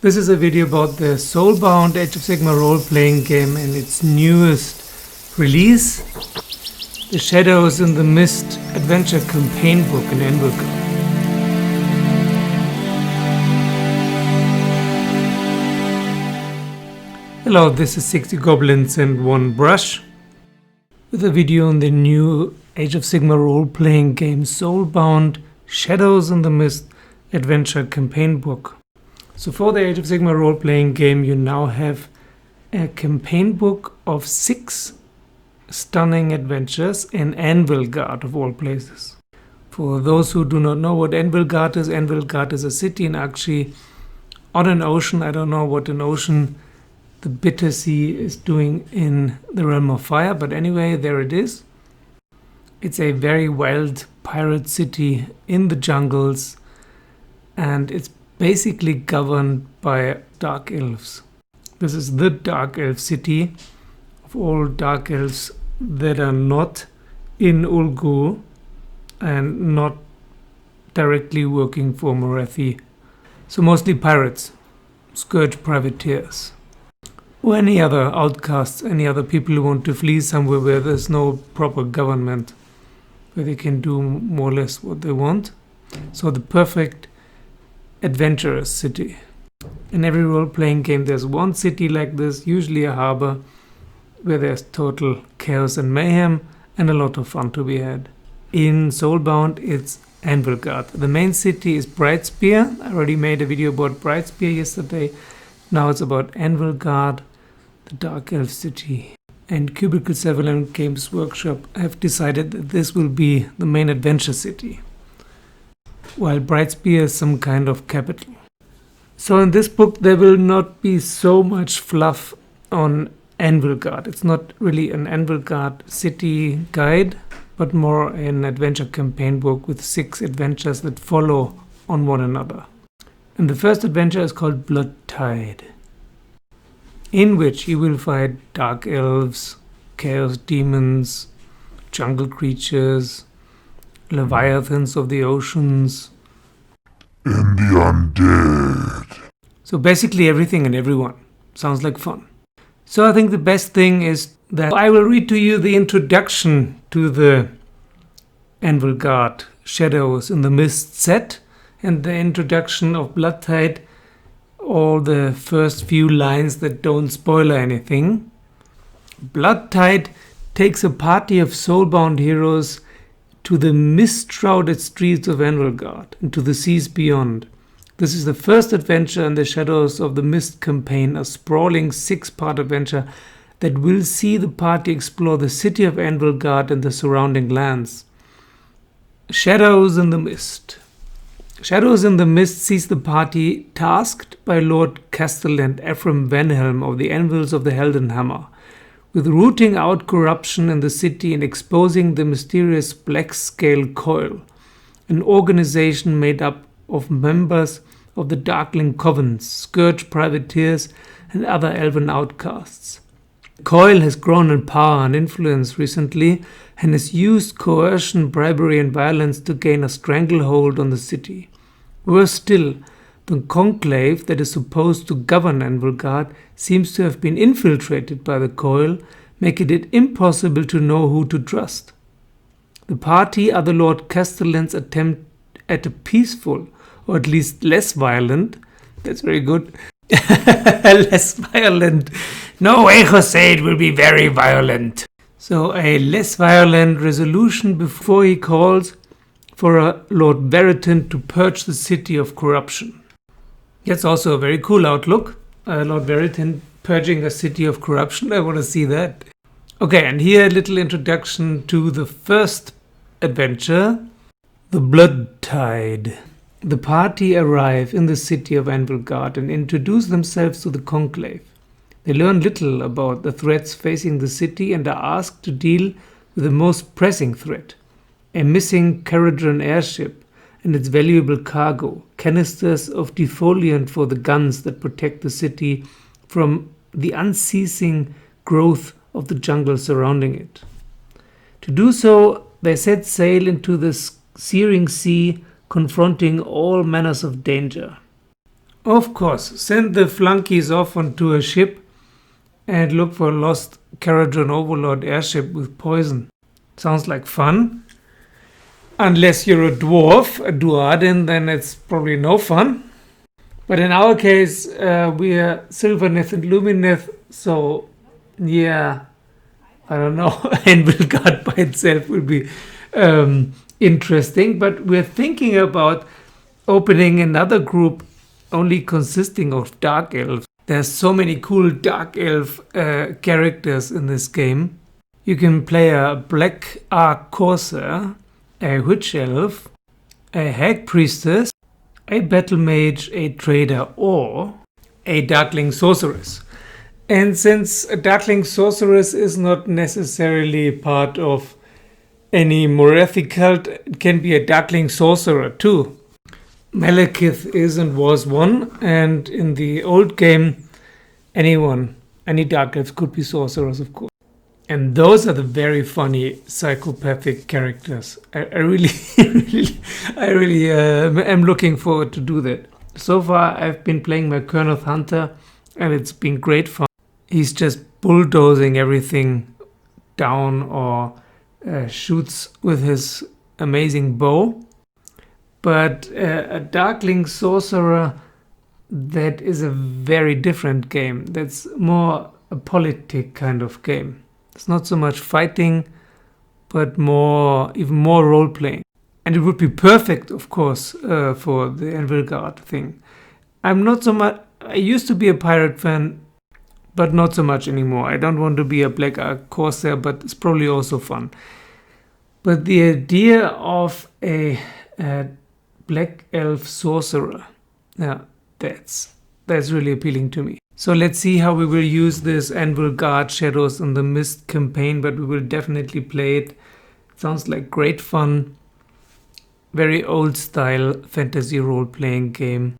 This is a video about the Soulbound Age of Sigmar role-playing game and its newest release, the Shadows in the Mist adventure campaign book in Anvilgard. Hello, this is 60 Goblins and 1 Brush, with a video on the new Age of Sigmar role-playing game Soulbound Shadows in the Mist adventure campaign book. So for the Age of Sigmar role-playing game, you now have a campaign book of 6 stunning adventures in Anvilgard, of all places. For those who do not know what Anvilgard is a city in actually on an ocean. I don't know what an ocean the Bitter Sea is doing in the realm of fire, but anyway, there it is. It's a very wild pirate city in the jungles, and it's basically governed by dark elves. This is the dark elf city of all dark elves that are not in Ulgu and not directly working for Morathi. So mostly pirates, Scourge Privateers, or any other outcasts, any other people who want to flee somewhere where there's no proper government, where they can do more or less what they want. So the perfect adventurous city. In every role-playing game there's one city like this, usually a harbor, where there's total chaos and mayhem and a lot of fun to be had. In Soulbound it's Anvilgard. The main city is Brightspear. I already made a video about Brightspear yesterday. Now it's about Anvilgard, the dark elf city. And Cubicle 7 and Games Workshop have decided that this will be the main adventure city, while Brightspear is some kind of capital. So in this book there will not be so much fluff on Anvilgard. It's not really an Anvilgard city guide, but more an adventure campaign book with 6 adventures that follow on one another. And the first adventure is called Blood Tide, in which you will fight dark elves, chaos demons, jungle creatures, leviathans of the oceans, and the undead. So basically everything and everyone. Sounds like fun. So I think the best thing is that I will read to you the introduction to the Anvilgard Shadows in the Mist set and the introduction of Blood Tide, all the first few lines that don't spoil anything. Blood Tide takes a party of soulbound heroes to the mist-shrouded streets of Anvilgard and to the seas beyond. This is the first adventure in the Shadows of the Mist campaign, a sprawling 6-part adventure that will see the party explore the city of Anvilgard and the surrounding lands. Shadows in the Mist. Shadows in the Mist sees the party tasked by Lord Castellan Ephraim Vanhelm of the Anvils of the Heldenhammer with rooting out corruption in the city and exposing the mysterious Black Scale Coil, an organization made up of members of the Darkling Covens, Scourge Privateers, and other elven outcasts. Coil has grown in power and influence recently and has used coercion, bribery, and violence to gain a stranglehold on the city. Worse still, the conclave that is supposed to govern Anvilgard seems to have been infiltrated by the Coil, making it impossible to know who to trust. The party are the Lord Castellan's attempt at a peaceful, or at least less violent, that's very good, less violent. No way, Jose, it will be very violent. So a less violent resolution before he calls for a Lord Veritan to purge the city of corruption. That's also a very cool outlook. Lord Veritan purging a city of corruption. I want to see that. Okay, and here a little introduction to the first adventure, the Blood Tide. The party arrive in the city of Anvilgard and introduce themselves to the conclave. They learn little about the threats facing the city and are asked to deal with the most pressing threat, a missing Caradron airship and its valuable cargo, canisters of defoliant for the guns that protect the city from the unceasing growth of the jungle surrounding it. To do so, they set sail into the searing sea, confronting all manners of danger. Of course, send the flunkies off onto a ship and look for a lost Caradron Overlord airship with poison. Sounds like fun. Unless you're a dwarf, a Duardin, then it's probably no fun. But in our case, we are Sylvaneth and Lumineth, so yeah, I don't know. Anvilgard by itself will be interesting, but we're thinking about opening another group only consisting of Dark Elves. There's so many cool Dark Elf characters in this game. You can play a Black Ark Corsair, a Witch Elf, a Hag Priestess, a Battle Mage, a Trader, or a Darkling Sorceress. And since a Darkling Sorceress is not necessarily part of any Morathi cult, it can be a Darkling Sorcerer too. Malekith is and was one, and in the old game, any Dark Elves could be sorcerers, of course. And those are the very funny psychopathic characters. I really am looking forward to do that. So far, I've been playing my Kurnoth Hunter, and it's been great fun. He's just bulldozing everything down or shoots with his amazing bow. But a Darkling Sorcerer, that is a very different game. That's more a politic kind of game. It's not so much fighting, but even more role-playing. And it would be perfect, of course, for the Anvilgard thing. I'm not so much... I used to be a pirate fan, but not so much anymore. I don't want to be a Black Ark Corsair, but it's probably also fun. But the idea of a Black Elf Sorcerer, yeah, that's really appealing to me. So let's see how we will use this Anvilgard Shadows on the Mist campaign, but we will definitely play it. It sounds like great fun. Very old style fantasy role-playing game.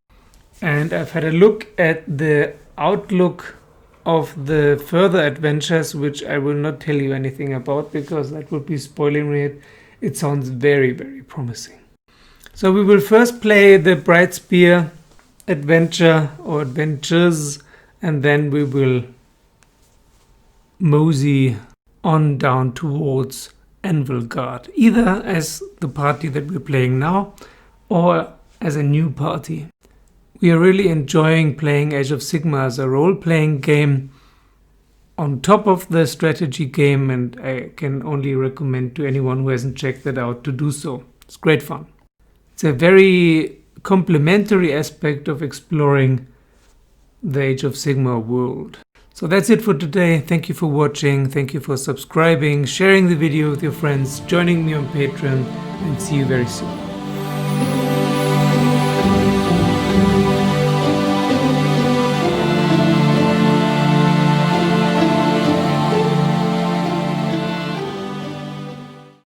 And I've had a look at the outlook of the further adventures, which I will not tell you anything about because that would be spoiling it. It sounds very, very promising. So we will first play the Brightspear adventure or adventures, and then we will mosey on down towards Anvilgard, either as the party that we're playing now or as a new party. We are really enjoying playing Age of Sigmar as a role-playing game on top of the strategy game, and I can only recommend to anyone who hasn't checked that out to do so. It's great fun. It's a very complementary aspect of exploring the Age of Sigmar world. So that's it for today. Thank you for watching. Thank you for subscribing, sharing the video with your friends, joining me on Patreon, and see you very soon.